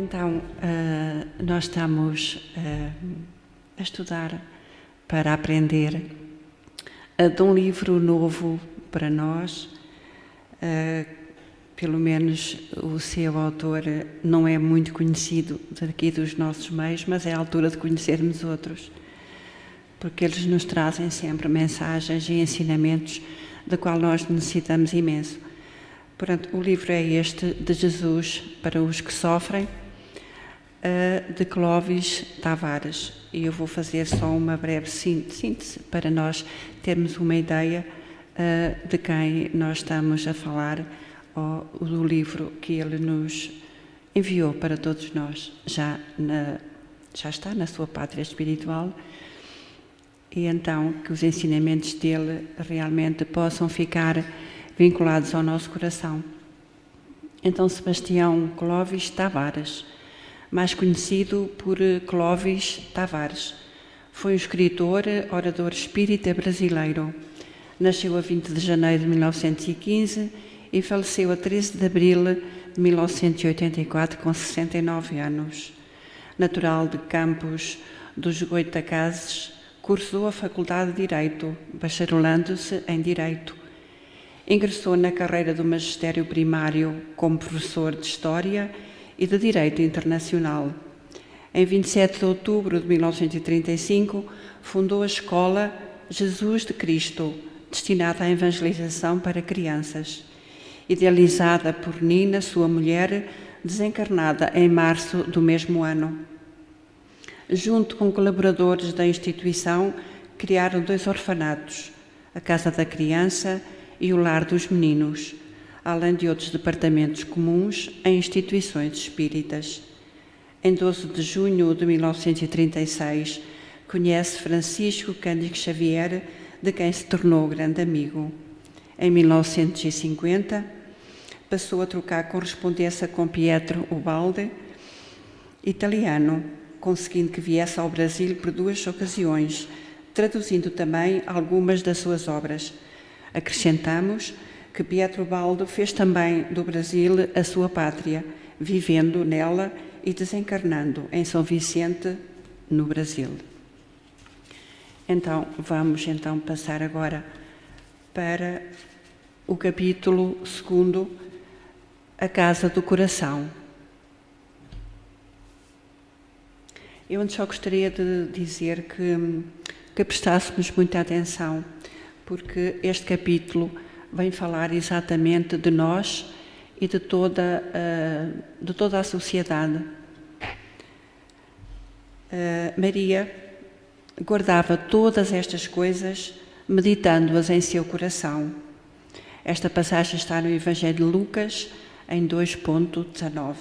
Então, nós estamos a estudar para aprender de um livro novo para nós. Pelo menos o seu autor não é muito conhecido daqui dos nossos meios, mas é a altura de conhecermos outros, porque eles nos trazem sempre mensagens e ensinamentos da qual nós necessitamos imenso. Portanto, o livro é este, de Jesus para os que sofrem, de Clóvis Tavares. E eu vou fazer só uma breve síntese para nós termos uma ideia de quem nós estamos a falar, ou do livro que ele nos enviou para todos nós. Já está na sua pátria espiritual, e então que os ensinamentos dele realmente possam ficar vinculados ao nosso coração. Então, Sebastião Clóvis Tavares, mais conhecido por Clóvis Tavares, foi um escritor, orador espírita brasileiro. Nasceu a 20 de janeiro de 1915 e faleceu a 13 de abril de 1984, com 69 anos. Natural de Campos dos Goitacazes, cursou a Faculdade de Direito, bacharelando-se em Direito. Ingressou na carreira do magistério primário como professor de História e de Direito Internacional. Em 27 de outubro de 1935, fundou a Escola Jesus de Cristo, destinada à evangelização para crianças, idealizada por Nina, sua mulher, desencarnada em março do mesmo ano. Junto com colaboradores da instituição, criaram 2 orfanatos, a Casa da Criança e o Lar dos Meninos, além de outros departamentos comuns em instituições espíritas. Em 12 de junho de 1936, conhece Francisco Cândido Xavier, de quem se tornou grande amigo. Em 1950, passou a trocar correspondência com Pietro Ubaldi, italiano, conseguindo que viesse ao Brasil por 2 ocasiões, traduzindo também algumas das suas obras. Acrescentamos que Pietro Ubaldi fez também do Brasil a sua pátria, vivendo nela e desencarnando em São Vicente, no Brasil. Então, vamos passar agora para o capítulo 2, A Casa do Coração. Eu antes só gostaria de dizer que prestássemos muita atenção, porque este capítulo vem falar exatamente de nós e de toda a sociedade. Maria guardava todas estas coisas, meditando-as em seu coração. Esta passagem está no Evangelho de Lucas, em 2.19.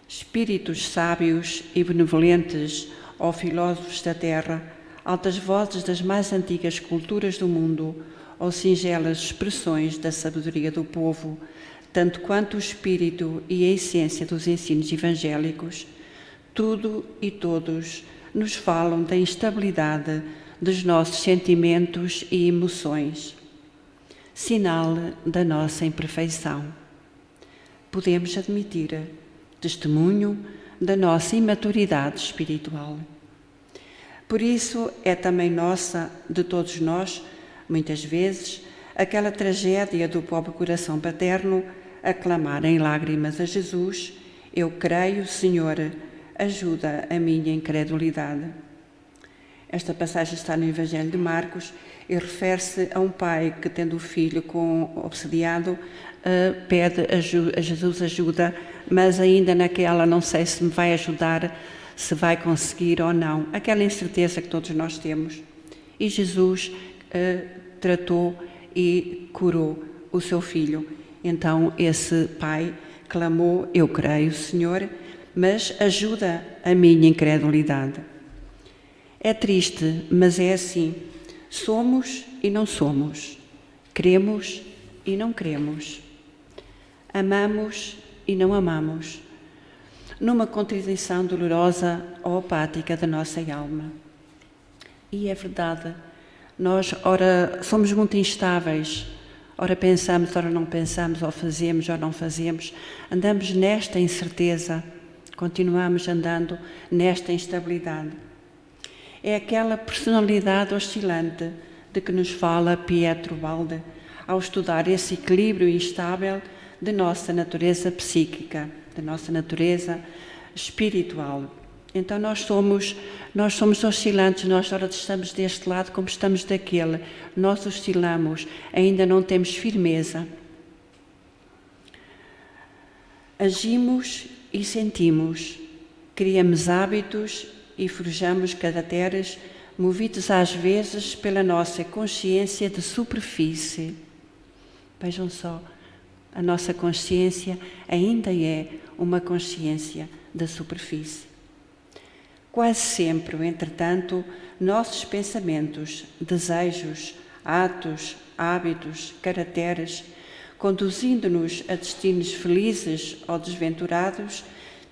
Espíritos sábios e benevolentes, ó filósofos da terra, altas vozes das mais antigas culturas do mundo, ou singelas expressões da sabedoria do povo, tanto quanto o espírito e a essência dos ensinos evangélicos, tudo e todos nos falam da instabilidade dos nossos sentimentos e emoções, sinal da nossa imperfeição. Podemos admitir testemunho da nossa imaturidade espiritual. Por isso é também nossa, de todos nós, muitas vezes, aquela tragédia do pobre coração paterno a clamar em lágrimas a Jesus: eu creio, Senhor, ajuda a minha incredulidade. Esta passagem está no Evangelho de Marcos e refere-se a um pai que, tendo o filho obsediado, pede a Jesus ajuda, mas ainda naquela não sei se me vai ajudar, se vai conseguir ou não, aquela incerteza que todos nós temos. E Jesus tratou e curou o seu filho. Então esse pai clamou: eu creio, Senhor, mas ajuda a minha incredulidade. É triste, mas é assim. Somos e não somos. Cremos e não cremos. Amamos e não amamos. Numa contradição dolorosa ou apática da nossa alma. E é verdade, nós, ora, somos muito instáveis, Ora pensamos, ora não pensamos, ou fazemos, ou não fazemos. Andamos nesta incerteza, continuamos andando nesta instabilidade. É aquela personalidade oscilante de que nos fala Pietro Baldi ao estudar esse equilíbrio instável de nossa natureza psíquica, de nossa natureza espiritual. Então nós somos oscilantes, nós ora estamos deste lado como estamos daquele, nós oscilamos, ainda não temos firmeza. Agimos e sentimos, criamos hábitos e forjamos caracteres movidos às vezes pela nossa consciência de superfície. Vejam só, a nossa consciência ainda é uma consciência da superfície. Quase sempre, entretanto, nossos pensamentos, desejos, atos, hábitos, caracteres, conduzindo-nos a destinos felizes ou desventurados,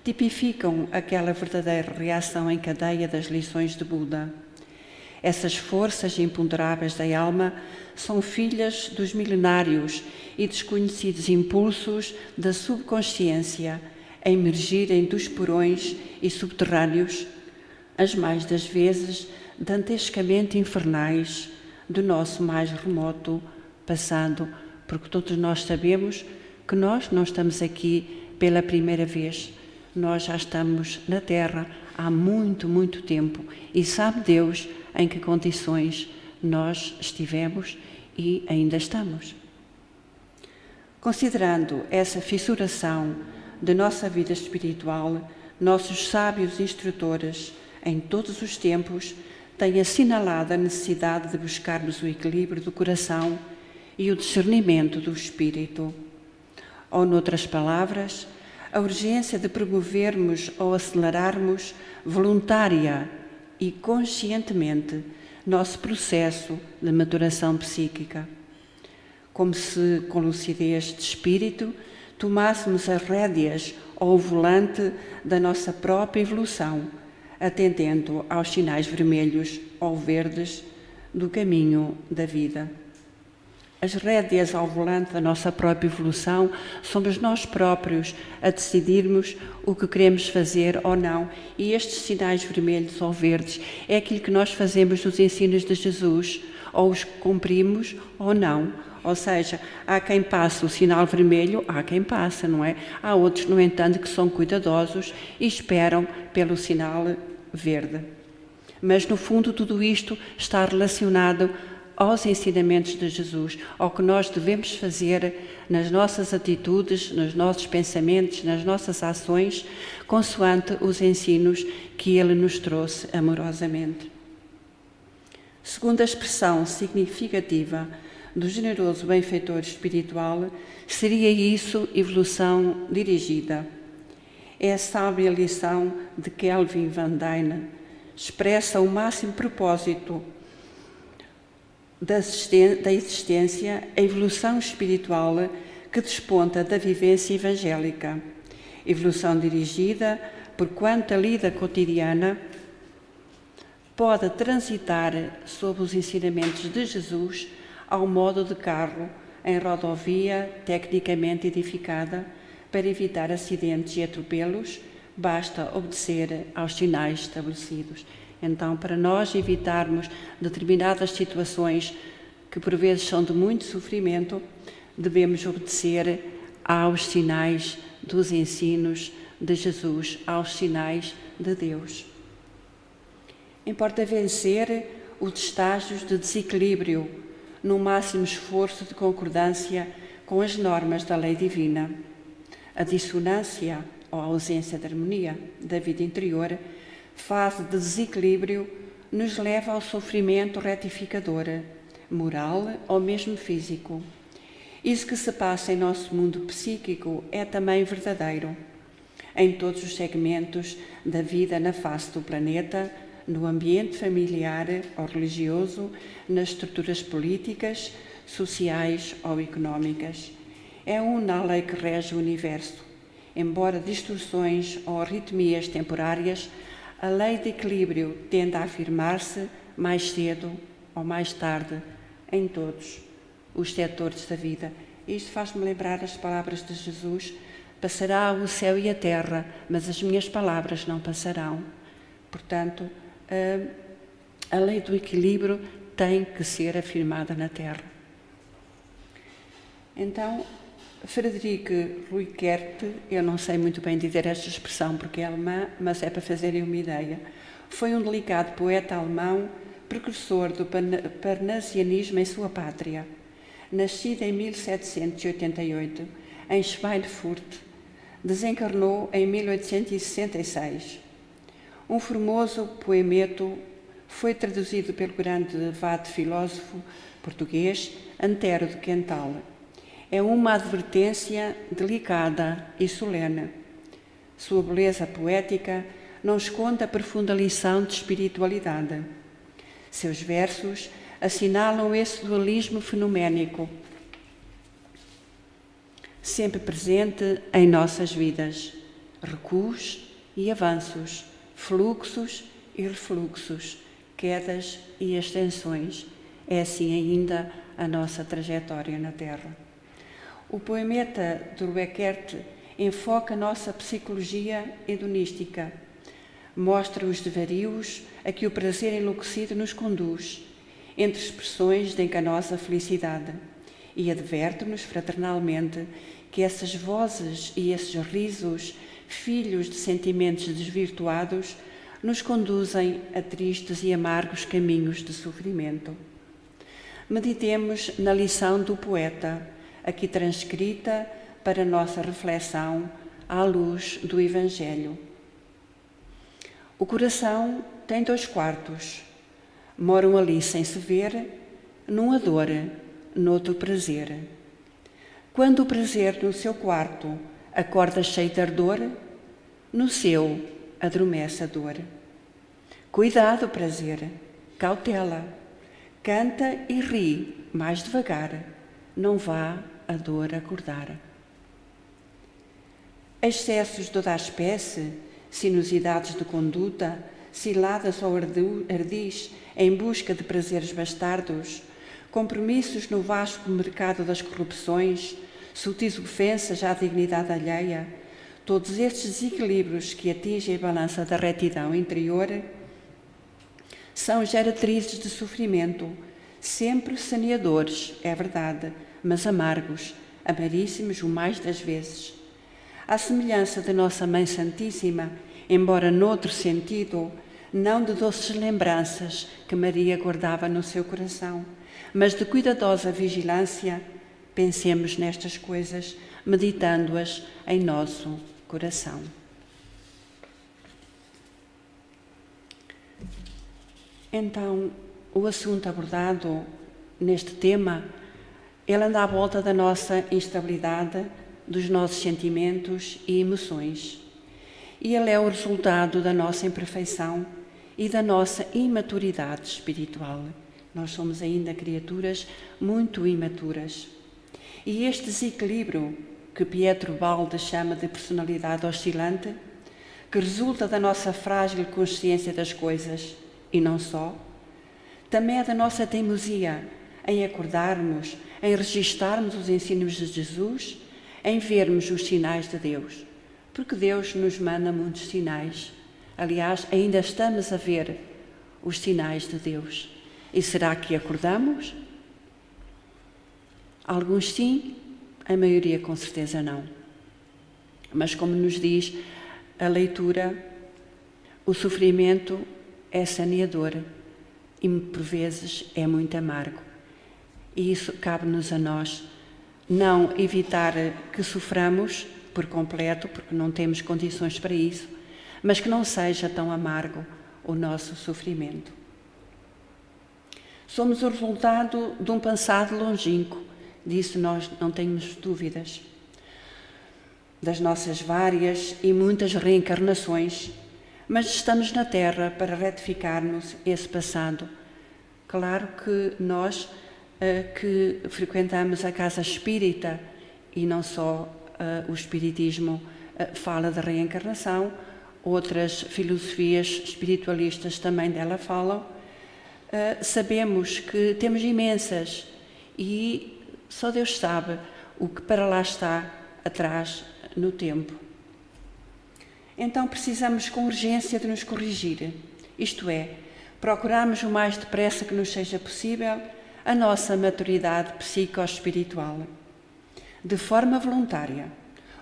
tipificam aquela verdadeira reação em cadeia das lições de Buda. Essas forças imponderáveis da alma são filhas dos milenários e desconhecidos impulsos da subconsciência a emergirem dos porões e subterrâneos, as mais das vezes dantescamente infernais, do nosso mais remoto passado, porque todos nós sabemos que nós não estamos aqui pela primeira vez. Nós já estamos na Terra há muito, muito tempo e sabe Deus em que condições nós estivemos e ainda estamos. Considerando essa fissuração de nossa vida espiritual, nossos sábios instrutores, em todos os tempos, têm assinalado a necessidade de buscarmos o equilíbrio do coração e o discernimento do espírito. Ou, noutras palavras, a urgência de promovermos ou acelerarmos voluntária e conscientemente nosso processo de maturação psíquica. Como se, com lucidez de espírito, tomássemos as rédeas ou o volante da nossa própria evolução, atendendo aos sinais vermelhos ou verdes do caminho da vida. As rédeas ao volante da nossa própria evolução somos nós próprios a decidirmos o que queremos fazer ou não, e estes sinais vermelhos ou verdes é aquilo que nós fazemos nos ensinos de Jesus, ou os cumprimos ou não. Ou seja, há quem passe o sinal vermelho, há quem passa, não é? Há outros, no entanto, que são cuidadosos e esperam pelo sinal verde. Mas, no fundo, tudo isto está relacionado aos ensinamentos de Jesus, ao que nós devemos fazer nas nossas atitudes, nos nossos pensamentos, nas nossas ações, consoante os ensinos que Ele nos trouxe amorosamente. Segundo a expressão significativa do generoso benfeitor espiritual, seria isso evolução dirigida. É a sábia lição de Kelvin Van Dyne, expressa o máximo propósito da existência, a evolução espiritual que desponta da vivência evangélica. Evolução dirigida, porquanto a lida cotidiana pode transitar sob os ensinamentos de Jesus ao modo de carro em rodovia tecnicamente edificada para evitar acidentes e atropelos, basta obedecer aos sinais estabelecidos. Então, para nós evitarmos determinadas situações que por vezes são de muito sofrimento, devemos obedecer aos sinais dos ensinos de Jesus, aos sinais de Deus. Importa vencer os estágios de desequilíbrio no máximo esforço de concordância com as normas da lei divina. A dissonância ou a ausência de harmonia da vida interior, fase de desequilíbrio, nos leva ao sofrimento retificador, moral ou mesmo físico. Isso que se passa em nosso mundo psíquico é também verdadeiro. Em todos os segmentos da vida na face do planeta, no ambiente familiar ou religioso, nas estruturas políticas, sociais ou económicas. É uma lei que rege o universo. Embora distorções ou arritmias temporárias, a lei de equilíbrio tende a afirmar-se mais cedo ou mais tarde em todos os setores da vida. Isto faz-me lembrar as palavras de Jesus: passará o céu e a terra, mas as minhas palavras não passarão. Portanto, a lei do equilíbrio tem que ser afirmada na Terra. Então, Frederic Ruykert, eu não sei muito bem dizer esta expressão porque é alemã, mas é para fazerem uma ideia, foi um delicado poeta alemão, precursor do parnasianismo em sua pátria. Nascido em 1788, em Schweinfurt, desencarnou em 1866. Um formoso poemeto foi traduzido pelo grande vado filósofo português Antero de Quental. É uma advertência delicada e solene. Sua beleza poética não esconde a profunda lição de espiritualidade. Seus versos assinalam esse dualismo fenoménico, sempre presente em nossas vidas, recuos e avanços, fluxos e refluxos, quedas e ascensões. É assim ainda a nossa trajetória na Terra. O poemeta de Ruykert enfoca a nossa psicologia hedonística, mostra os desvarios a que o prazer enlouquecido nos conduz, entre expressões de enganosa felicidade, e adverte-nos fraternalmente que essas vozes e esses risos, filhos de sentimentos desvirtuados, nos conduzem a tristes e amargos caminhos de sofrimento. Meditemos na lição do poeta, aqui transcrita para nossa reflexão à luz do Evangelho. O coração tem 2 quartos. Moram ali sem se ver, numa dor, noutro prazer. Quando o prazer no seu quarto acorda cheio de ardor, no seu adormece a dor. Cuidado, prazer, cautela, canta e ri mais devagar, não vá a dor acordar. Excessos de toda a espécie, sinuosidades de conduta, ciladas ou ardis em busca de prazeres bastardos, compromissos no vasto mercado das corrupções, sutis ofensas à dignidade alheia, todos estes desequilíbrios que atingem a balança da retidão interior são geratrizes de sofrimento, sempre saneadores, é verdade, mas amargos, amaríssimos o mais das vezes. À semelhança da nossa Mãe Santíssima, embora noutro sentido, não de doces lembranças que Maria guardava no seu coração, mas de cuidadosa vigilância, pensemos nestas coisas, meditando-as em nosso coração. Então, o assunto abordado neste tema, ele anda à volta da nossa instabilidade, dos nossos sentimentos e emoções. E ele é o resultado da nossa imperfeição e da nossa imaturidade espiritual. Nós somos ainda criaturas muito imaturas. E este desequilíbrio, que Pietro Baldi chama de personalidade oscilante, que resulta da nossa frágil consciência das coisas, e não só, também é da nossa teimosia em acordarmos, em registarmos os ensinos de Jesus, em vermos os sinais de Deus. Porque Deus nos manda muitos sinais. Aliás, ainda estamos a ver os sinais de Deus. E será que acordamos? Alguns sim, a maioria com certeza não. Mas como nos diz a leitura, o sofrimento é saneador e por vezes é muito amargo. E isso cabe-nos a nós não evitar que soframos por completo, porque não temos condições para isso, mas que não seja tão amargo o nosso sofrimento. Somos o resultado de um passado longínquo, disso nós não temos dúvidas, das nossas várias e muitas reencarnações, mas estamos na Terra para retificarmos esse passado. Claro que nós que frequentamos a casa espírita, e não só o espiritismo fala de reencarnação, outras filosofias espiritualistas também dela falam, sabemos que temos imensas e Só Deus sabe o que para lá está atrás no tempo. Então precisamos com urgência de nos corrigir, isto é, procurarmos o mais depressa que nos seja possível a nossa maturidade psicoespiritual, de forma voluntária,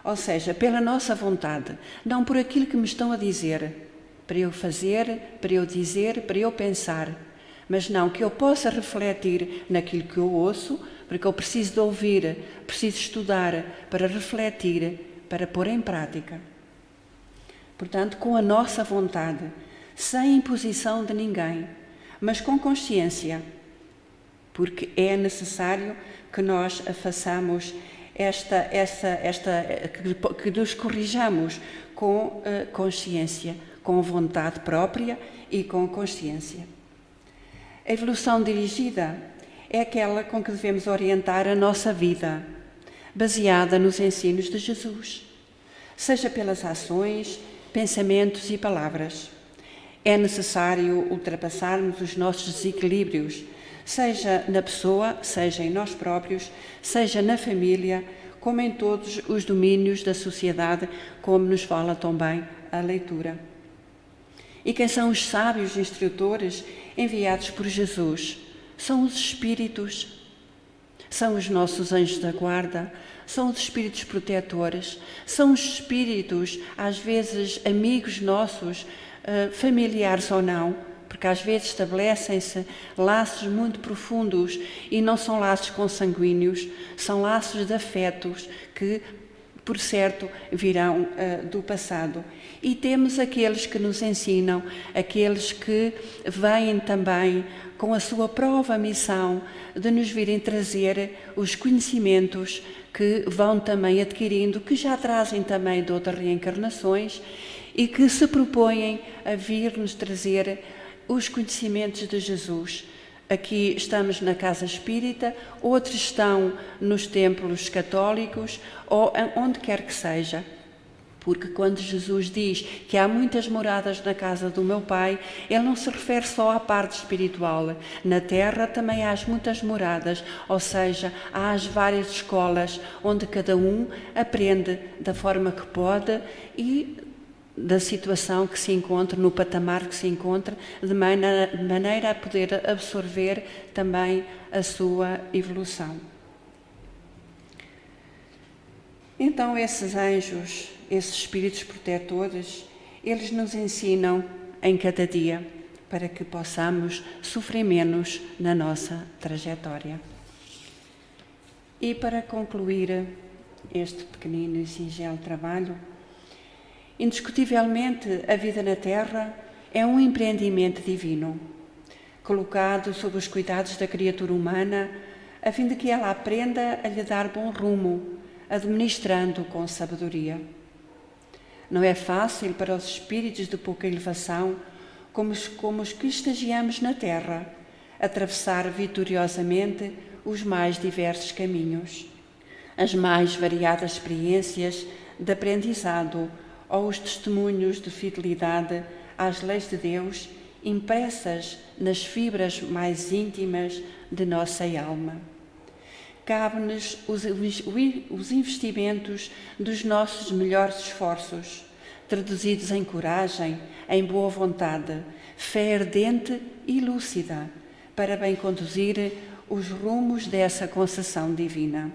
ou seja, pela nossa vontade, não por aquilo que me estão a dizer, para eu fazer, para eu dizer, para eu pensar, mas não que eu possa refletir naquilo que eu ouço, porque eu preciso de ouvir, preciso estudar para refletir, para pôr em prática. Portanto, com a nossa vontade, sem imposição de ninguém, mas com consciência, porque é necessário que nós façamos que nos corrijamos com consciência, com vontade própria e com consciência. A evolução dirigida é aquela com que devemos orientar a nossa vida, baseada nos ensinos de Jesus, seja pelas ações, pensamentos e palavras. É necessário ultrapassarmos os nossos desequilíbrios, seja na pessoa, seja em nós próprios, seja na família, como em todos os domínios da sociedade, como nos fala tão bem a leitura. E quem são os sábios instrutores enviados por Jesus? São os espíritos, são os nossos anjos da guarda, são os espíritos protetores, são os espíritos, às vezes amigos nossos, familiares ou não, porque às vezes estabelecem-se laços muito profundos e não são laços consanguíneos, são laços de afetos que, por certo, virão do passado. E temos aqueles que nos ensinam, aqueles que vêm também com a sua prova missão de nos virem trazer os conhecimentos que vão também adquirindo, que já trazem também de outras reencarnações e que se propõem a vir-nos trazer os conhecimentos de Jesus. Aqui estamos na Casa Espírita, outros estão nos templos católicos ou onde quer que seja. Porque quando Jesus diz que há muitas moradas na casa do meu Pai, Ele não se refere só à parte espiritual. Na Terra também há muitas moradas, ou seja, há as várias escolas onde cada um aprende da forma que pode e da situação que se encontra, no patamar que se encontra, de maneira a poder absorver também a sua evolução. Então esses anjos, esses espíritos protetores, eles nos ensinam em cada dia para que possamos sofrer menos na nossa trajetória. E para concluir este pequenino e singelo trabalho, indiscutivelmente a vida na Terra é um empreendimento divino, colocado sob os cuidados da criatura humana, a fim de que ela aprenda a lhe dar bom rumo, administrando com sabedoria. Não é fácil para os espíritos de pouca elevação, como os que estagiamos na Terra, atravessar vitoriosamente os mais diversos caminhos, as mais variadas experiências de aprendizado ou os testemunhos de fidelidade às leis de Deus impressas nas fibras mais íntimas de nossa alma. Cabe-nos os investimentos dos nossos melhores esforços, traduzidos em coragem, em boa vontade, fé ardente e lúcida, para bem conduzir os rumos dessa concessão divina.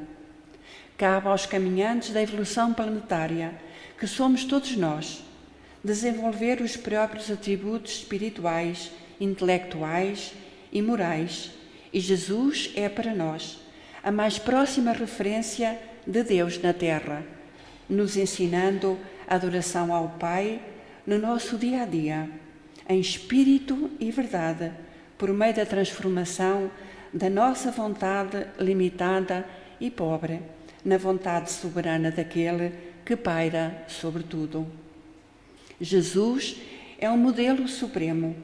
Cabe aos caminhantes da evolução planetária, que somos todos nós, desenvolver os próprios atributos espirituais, intelectuais e morais, e Jesus é para nós a mais próxima referência de Deus na Terra, nos ensinando a adoração ao Pai no nosso dia a dia, em espírito e verdade, por meio da transformação da nossa vontade limitada e pobre, na vontade soberana daquele que paira sobre tudo. Jesus é um modelo supremo.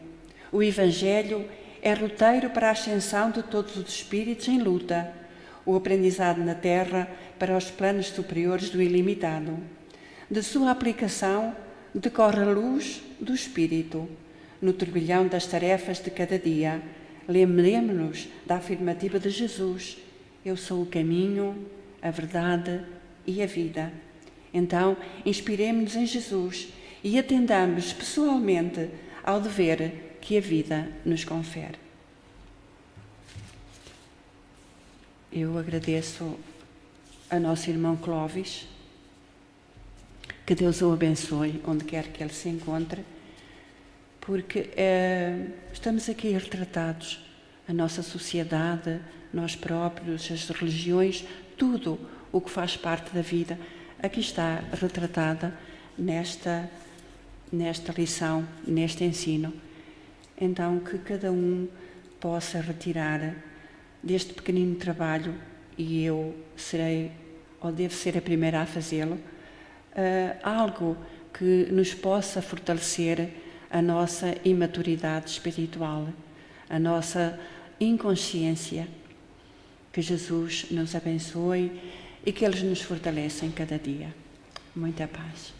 O Evangelho é roteiro para a ascensão de todos os espíritos em luta, o aprendizado na Terra para os planos superiores do ilimitado. De sua aplicação decorre a luz do Espírito, no turbilhão das tarefas de cada dia. Lembremos-nos da afirmativa de Jesus: Eu sou o caminho, a verdade e a vida. Então, inspiremo-nos em Jesus e atendamos pessoalmente ao dever que a vida nos confere. Eu agradeço a nosso irmão Clóvis, que Deus o abençoe onde quer que ele se encontre, porque estamos aqui retratados, a nossa sociedade, nós próprios, as religiões, tudo o que faz parte da vida, aqui está retratada nesta lição, neste ensino. Então, que cada um possa retirar deste pequenino trabalho, e eu serei, ou devo ser a primeira a fazê-lo, algo que nos possa fortalecer a nossa imaturidade espiritual, a nossa inconsciência. Que Jesus nos abençoe e que Ele nos fortaleça em cada dia. Muita paz.